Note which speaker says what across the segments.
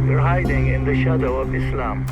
Speaker 1: You're hiding in the shadow of Islam.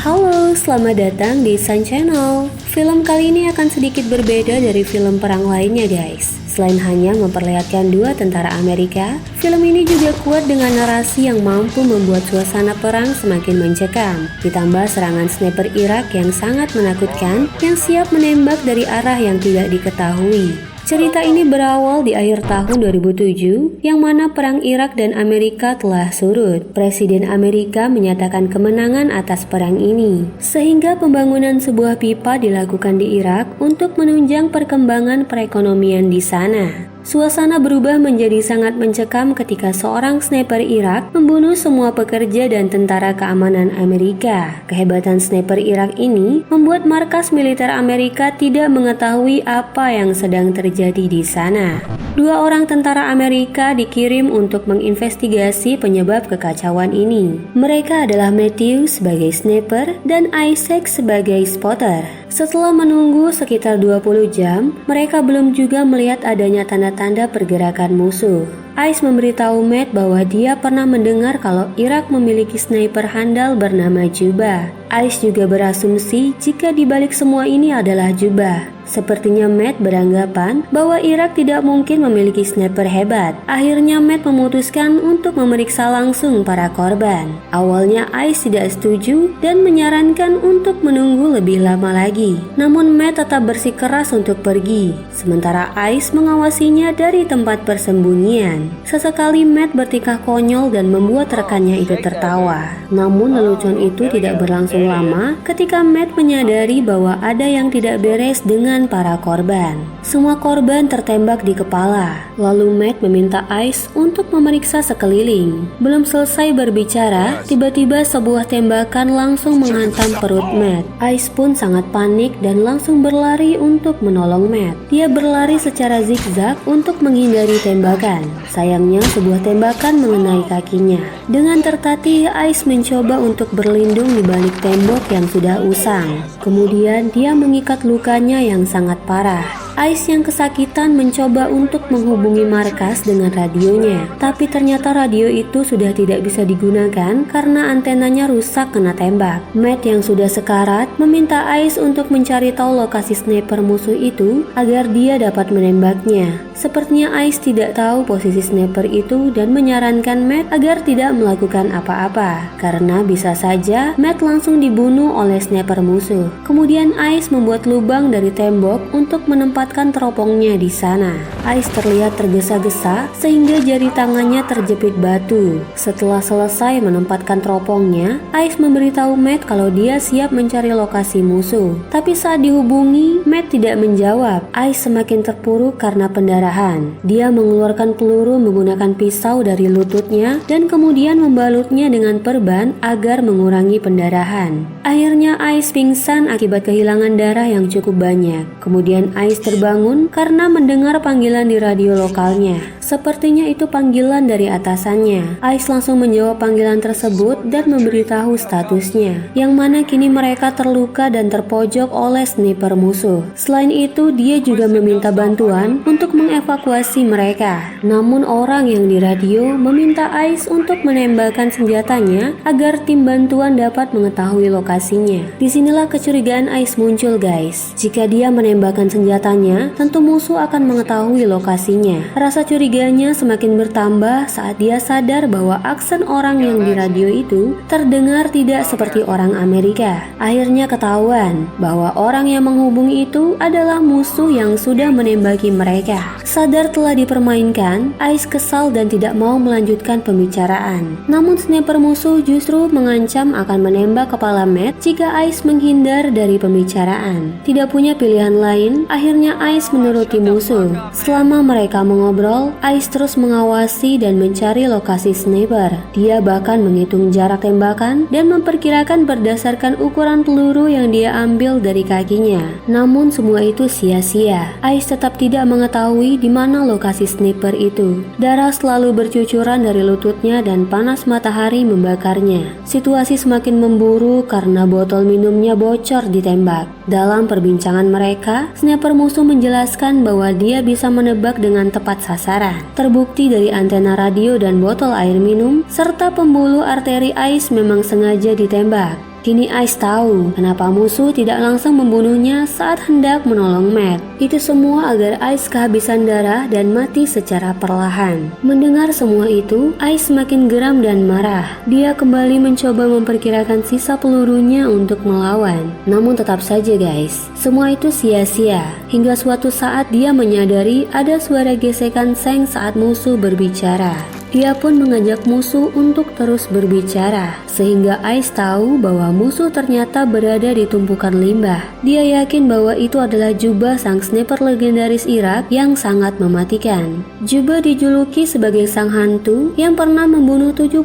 Speaker 2: Halo, selamat datang di Sun Channel. Film kali ini akan sedikit berbeda dari film perang lainnya guys. Selain hanya memperlihatkan dua tentara Amerika, film ini juga kuat dengan narasi yang mampu membuat suasana perang semakin mencekam. Ditambah serangan sniper Irak yang sangat menakutkan, yang siap menembak dari arah yang tidak diketahui. Cerita ini berawal di akhir tahun 2007, yang mana perang Irak dan Amerika telah surut. Presiden Amerika menyatakan kemenangan atas perang ini, sehingga pembangunan sebuah pipa dilakukan di Irak untuk menunjang perkembangan perekonomian di sana. Suasana berubah menjadi sangat mencekam ketika seorang sniper Irak membunuh semua pekerja dan tentara keamanan Amerika. Kehebatan sniper Irak ini membuat markas militer Amerika tidak mengetahui apa yang sedang terjadi di sana. Dua orang tentara Amerika dikirim untuk menginvestigasi penyebab kekacauan ini. Mereka adalah Matthew sebagai sniper dan Isaac sebagai spotter. Setelah menunggu sekitar 20 jam, mereka belum juga melihat adanya tanda-tanda pergerakan musuh. Ice memberitahu Matt bahwa dia pernah mendengar kalau Irak memiliki sniper handal bernama Juba. Ice juga berasumsi jika dibalik semua ini adalah Juba. Sepertinya Matt beranggapan bahwa Irak tidak mungkin memiliki sniper hebat. Akhirnya Matt memutuskan untuk memeriksa langsung para korban. Awalnya Ice tidak setuju dan menyarankan untuk menunggu lebih lama lagi. Namun Matt tetap bersikeras untuk pergi. Sementara Ice mengawasinya dari tempat persembunyian. Sesekali Matt bertingkah konyol dan membuat rekannya itu tertawa. Namun lelucon itu tidak berlangsung lama ketika Matt menyadari bahwa ada yang tidak beres dengan para korban. Semua korban tertembak di kepala. Lalu Matt meminta Ice untuk memeriksa sekeliling. Belum selesai berbicara, tiba-tiba sebuah tembakan langsung menghantam perut Matt. Ice pun sangat panik dan langsung berlari untuk menolong Matt. Dia berlari secara zigzag untuk menghindari tembakan. Sayangnya sebuah tembakan mengenai kakinya. Dengan tertatih, Ice mencoba untuk berlindung di balik tembok yang sudah usang. Kemudian dia mengikat lukanya yang sangat parah. Ice yang kesakitan mencoba untuk menghubungi markas dengan radionya, tapi ternyata radio itu sudah tidak bisa digunakan karena antenanya rusak kena tembak. Matt yang sudah sekarat meminta Ice untuk mencari tahu lokasi sniper musuh itu agar dia dapat menembaknya. Sepertinya Ice tidak tahu posisi sniper itu dan menyarankan Matt agar tidak melakukan apa-apa karena bisa saja Matt langsung dibunuh oleh sniper musuh. Kemudian Ice membuat lubang dari tembok untuk menempatkan teropongnya di sana. Ice terlihat tergesa-gesa sehingga jari tangannya terjepit batu. Setelah selesai menempatkan teropongnya, Ice memberitahu Matt kalau dia siap mencari lokasi musuh. Tapi saat dihubungi, Matt tidak menjawab. Ice semakin terpuruk karena pendarahan. Dia mengeluarkan peluru menggunakan pisau dari lututnya dan kemudian membalutnya dengan perban agar mengurangi pendarahan. Akhirnya Ice pingsan akibat kehilangan darah yang cukup banyak. Kemudian Ice terbangun karena mendengar panggilan di radio lokalnya. Sepertinya itu panggilan dari atasannya. Ice langsung menjawab panggilan tersebut dan memberitahu statusnya, yang mana kini mereka terluka dan terpojok oleh sniper musuh. Selain itu, dia juga meminta bantuan untuk mengevakuasi mereka. Namun orang yang di radio meminta Ice untuk menembakkan senjatanya agar tim bantuan dapat mengetahui lokasinya. Disinilah kecurigaan Ice muncul guys. Jika dia menembakkan senjatanya, tentu musuh akan mengetahui lokasinya. Rasa curiganya semakin bertambah saat dia sadar bahwa aksen orang yang di radio itu terdengar tidak seperti orang Amerika. Akhirnya ketahuan bahwa orang yang menghubungi itu adalah musuh yang sudah menembaki mereka. Sadar telah dipermainkan, Ice kesal dan tidak mau melanjutkan pembicaraan. Namun sniper musuh justru mengancam akan menembak kepala Matt jika Ice menghindar dari pembicaraan. Tidak punya pilihan lain, akhirnya Ice menuruti musuh. Selama mereka mengobrol, Ice terus mengawasi dan mencari lokasi sniper. Dia bahkan menghitung jarak tembakan dan memperkirakan berdasarkan ukuran peluru yang dia ambil dari kakinya. Namun semua itu sia-sia. Ice tetap tidak mengetahui di mana lokasi sniper itu. Darah selalu bercucuran dari lututnya dan panas matahari membakarnya. Situasi semakin memburuk karena botol minumnya bocor ditembak. Dalam perbincangan mereka, sniper musuh langsung menjelaskan bahwa dia bisa menebak dengan tepat sasaran. Terbukti dari antena radio dan botol air minum, serta pembuluh arteri Ice memang sengaja ditembak. Kini Ice tahu kenapa musuh tidak langsung membunuhnya saat hendak menolong Matt. Itu semua agar Ice kehabisan darah dan mati secara perlahan. Mendengar semua itu, Ice semakin geram dan marah. Dia kembali mencoba memperkirakan sisa pelurunya untuk melawan. Namun tetap saja guys, semua itu sia-sia. Hingga suatu saat dia menyadari ada suara gesekan seng saat musuh berbicara. Dia pun mengajak musuh untuk terus berbicara, sehingga Ice tahu bahwa musuh ternyata berada di tumpukan limbah. Dia yakin bahwa itu adalah Juba, sang sniper legendaris Irak yang sangat mematikan. Juba dijuluki sebagai sang hantu yang pernah membunuh 75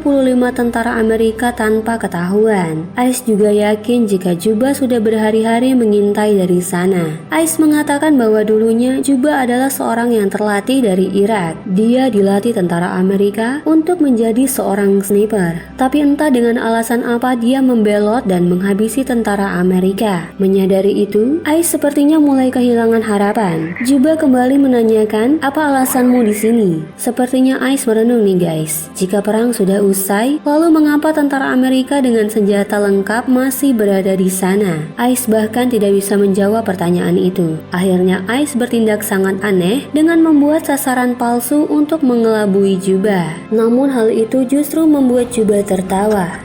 Speaker 2: tentara Amerika tanpa ketahuan. Ice juga yakin jika Juba sudah berhari-hari mengintai dari sana. Ice mengatakan bahwa dulunya Juba adalah seorang yang terlatih dari Irak. Dia dilatih tentara Amerika untuk menjadi seorang sniper. Tapi entah dengan alasan apa dia membelot dan menghabisi tentara Amerika. Menyadari itu, Ice sepertinya mulai kehilangan harapan. Juba kembali menanyakan, "Apa alasanmu di sini?" Sepertinya Ice merenung nih guys. Jika perang sudah usai, lalu mengapa tentara Amerika dengan senjata lengkap masih berada di sana? Ice bahkan tidak bisa menjawab pertanyaan itu. Akhirnya Ice bertindak sangat aneh dengan membuat sasaran palsu untuk mengelabui Juba. Namun hal itu justru membuat Juba tertawa.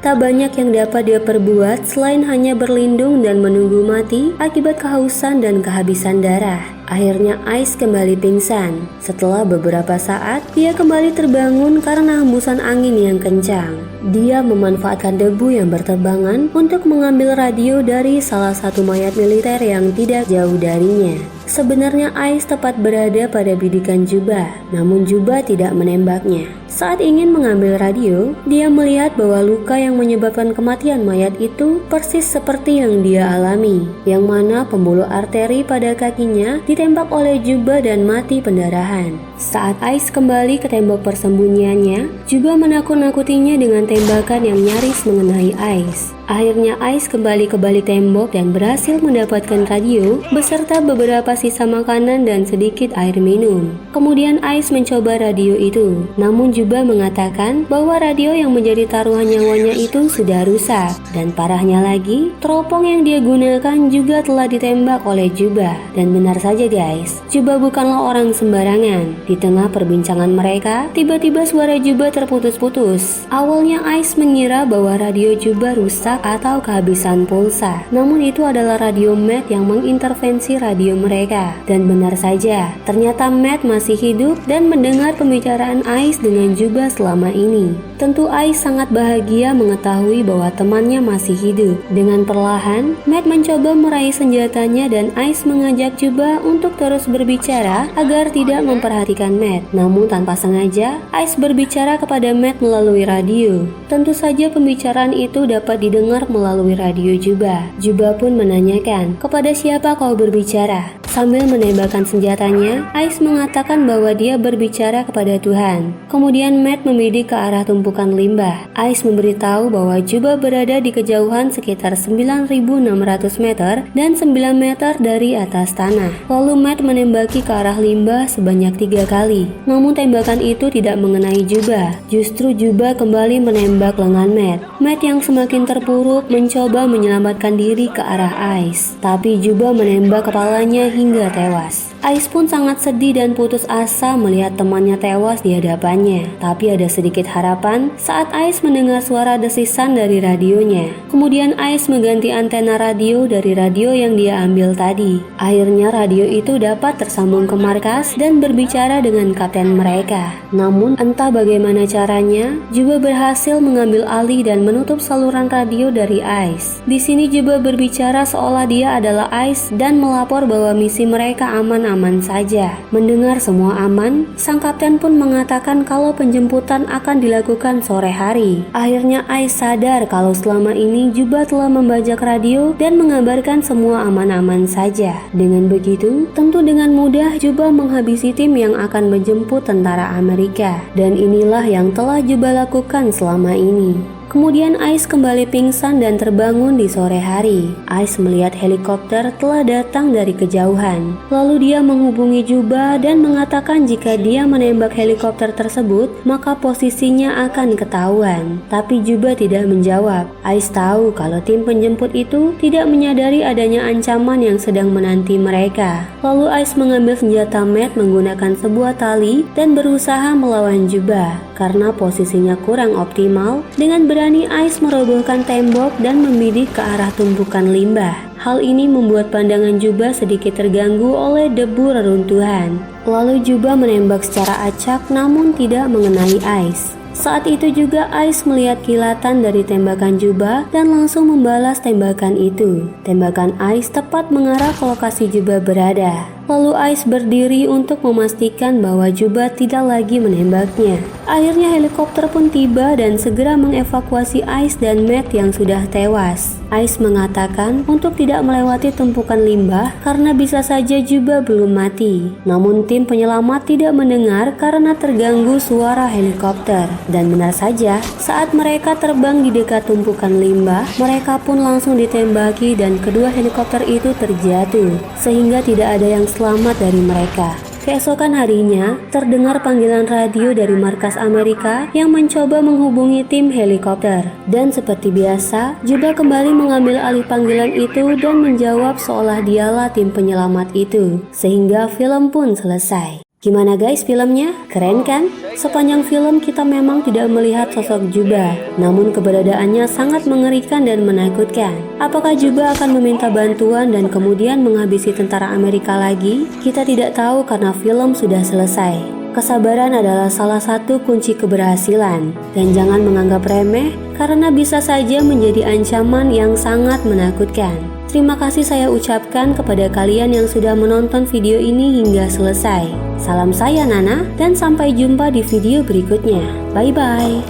Speaker 2: Tak banyak yang dapat dia perbuat selain hanya berlindung dan menunggu mati akibat kehausan dan kehabisan darah. Akhirnya Ice kembali pingsan. Setelah beberapa saat, dia kembali terbangun karena hembusan angin yang kencang. Dia memanfaatkan debu yang berterbangan untuk mengambil radio dari salah satu mayat militer yang tidak jauh darinya. Sebenarnya Ice tepat berada pada bidikan Juba, namun Juba tidak menembaknya. Saat ingin mengambil radio, dia melihat bahwa luka yang menyebabkan kematian mayat itu persis seperti yang dia alami, yang mana pembuluh arteri pada kakinya ditembak oleh Juba dan mati pendarahan. Saat Ice kembali ke tembok persembunyiannya, Juba menakut-nakutinya dengan tembakan yang nyaris mengenai Ice. Akhirnya Ice kembali ke balik tembok dan berhasil mendapatkan radio beserta beberapa sisa makanan dan sedikit air minum. Kemudian Ice mencoba radio itu, namun Juba mengatakan bahwa radio yang menjadi taruhan nyawanya itu sudah rusak. Dan parahnya lagi, teropong yang dia gunakan juga telah ditembak oleh Juba. Dan benar saja guys, Juba bukanlah orang sembarangan. Di tengah perbincangan mereka, tiba-tiba suara Juba terputus-putus. Awalnya Ice mengira bahwa radio Juba rusak atau kehabisan pulsa. Namun itu adalah radio Matt yang mengintervensi radio mereka. Dan benar saja, ternyata Matt masih hidup dan mendengar pembicaraan Ice dengan Juba selama ini. Tentu Ice sangat bahagia mengetahui bahwa temannya masih hidup. Dengan perlahan, Matt mencoba meraih senjatanya dan Ice mengajak Juba untuk terus berbicara agar tidak memperhatikan Matt. Namun tanpa sengaja, Ice berbicara kepada Matt melalui radio. Tentu saja pembicaraan itu dapat didengar melalui radio Juba. Juba pun menanyakan, "Kepada siapa kau berbicara?" Sambil menembakkan senjatanya, Ice mengatakan bahwa dia berbicara kepada Tuhan. Kemudian Matt membidik ke arah tumpukan limbah. Ice memberitahu bahwa Juba berada di kejauhan sekitar 9.600 meter dan 9 meter dari atas tanah. Lalu Matt menembaki ke arah limbah sebanyak 3 kali. Namun tembakan itu tidak mengenai Juba. Justru Juba kembali menembak lengan Matt. Matt yang semakin terpuruk mencoba menyelamatkan diri ke arah Ice. Tapi Juba menembak kepalanya hingga tewas. Ice pun sangat sedih dan putus asa melihat temannya tewas di hadapannya. Tapi ada sedikit harapan saat Ice mendengar suara desisan dari radionya. Kemudian Ice mengganti antena radio dari radio yang dia ambil tadi. Akhirnya radio itu dapat tersambung ke markas dan berbicara dengan kapten mereka. Namun entah bagaimana caranya, Juba berhasil mengambil alih dan menutup saluran radio dari Ice. Di sini Juba berbicara seolah dia adalah Ice dan melapor bahwa misi mereka aman-aman saja. Mendengar semua aman, sang kapten pun mengatakan kalau penjemputan akan dilakukan sore hari. Akhirnya Ice sadar kalau selama ini Juba telah membajak radio dan mengabarkan semua aman-aman saja. Dengan begitu, tentu dengan mudah Juba menghabisi tim yang akan menjemput tentara Amerika. Dan inilah yang telah Juba lakukan selama ini. Kemudian Ice kembali pingsan dan terbangun di sore hari. Ice melihat helikopter telah datang dari kejauhan. Lalu dia menghubungi Juba dan mengatakan jika dia menembak helikopter tersebut, maka posisinya akan ketahuan. Tapi Juba tidak menjawab. Ice tahu kalau tim penjemput itu tidak menyadari adanya ancaman yang sedang menanti mereka. Lalu Ice mengambil senjata Matt menggunakan sebuah tali dan berusaha melawan Juba. Karena posisinya kurang optimal, dengan berani Ice merobohkan tembok dan membidik ke arah tumpukan limbah. Hal ini membuat pandangan Juba sedikit terganggu oleh debu reruntuhan. Lalu Juba menembak secara acak namun tidak mengenai Ice. Saat itu juga Ice melihat kilatan dari tembakan Juba dan langsung membalas tembakan itu. Tembakan Ice tepat mengarah ke lokasi Juba berada. Lalu Ice berdiri untuk memastikan bahwa Juba tidak lagi menembaknya. Akhirnya helikopter pun tiba dan segera mengevakuasi Ice dan Matt yang sudah tewas. Ice mengatakan untuk tidak melewati tumpukan limbah karena bisa saja Juba belum mati. Namun tim penyelamat tidak mendengar karena terganggu suara helikopter. Dan benar saja, saat mereka terbang di dekat tumpukan limbah, mereka pun langsung ditembaki dan kedua helikopter itu terjatuh, sehingga tidak ada yang selamat dari mereka. Keesokan harinya, terdengar panggilan radio dari markas Amerika yang mencoba menghubungi tim helikopter. Dan seperti biasa, Juba kembali mengambil alih panggilan itu dan menjawab seolah dialah tim penyelamat itu. Sehingga film pun selesai. Gimana guys filmnya? Keren kan? Sepanjang film kita memang tidak melihat sosok Juba, namun keberadaannya sangat mengerikan dan menakutkan. Apakah Juba akan meminta bantuan dan kemudian menghabisi tentara Amerika lagi? Kita tidak tahu karena film sudah selesai. Kesabaran adalah salah satu kunci keberhasilan, dan jangan menganggap remeh karena bisa saja menjadi ancaman yang sangat menakutkan. Terima kasih saya ucapkan kepada kalian yang sudah menonton video ini hingga selesai. Salam saya Nana dan sampai jumpa di video berikutnya. Bye-bye.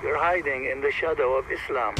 Speaker 1: You're hiding in the shadow of Islam.